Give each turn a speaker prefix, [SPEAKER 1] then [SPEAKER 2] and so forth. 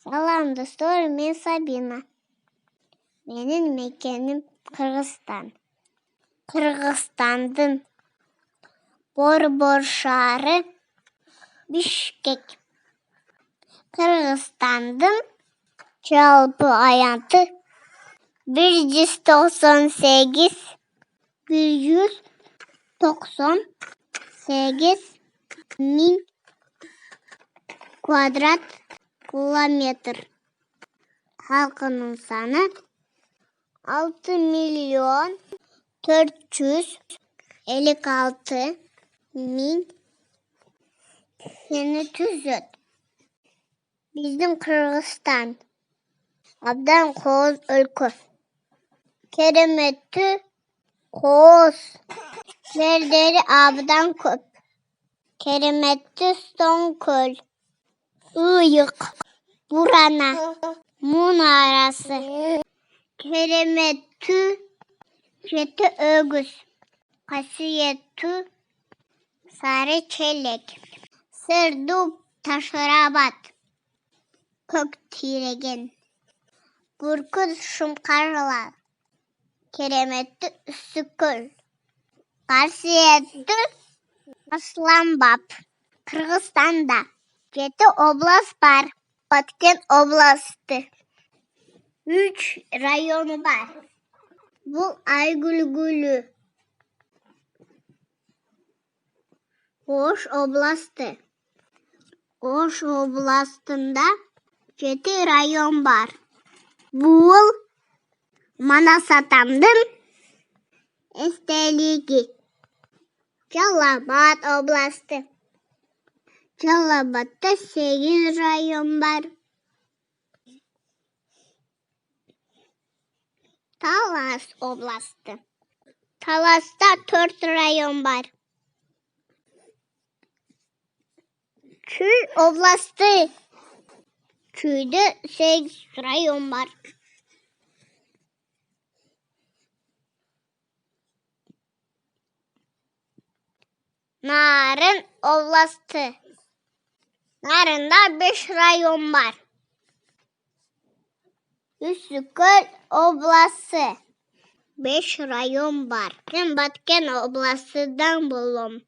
[SPEAKER 1] Салам достар, мен Сабина. Менің мекенім Қырғызстан. Қырғызстандың Борбор шары Бишкек. Қырғызстандың жалпы аянты 198 мың квадрат километр. Халқының саны 6.456.000 кішіні түзет. Біздің Қырғызстан абдан қоғыз өлкө. Кереметті қоғыз жердері абдан көп. Кереметті Стоңкөл, Ыйық, Бурана, Мұнарасы. Кереметті Жеті өгіз, қасиетті Сарычелек, Сырду Ташырабад, Көктиреген, Бүркіт Шұңқарлар, Кереметті Үсікөл, қасиетті Асланбап. Қырғызстанда 7 область бар. Баткен областы 3 районы бар. Бұл Айгүл-Гүлі, Ош областы. Ош областында 7 район бар. Бұл Манас атамдың естелігі. Жалал-Абад областы. Жалал-Абадта 8 район бар. Талас областы. Таласта 4 район бар. Чүй областы. Чүйді 8 район бар. Нарын областы. Нарында 5 район бар. Үсікөл обласы 5 район бар. Мен Баткен обласыдан болом.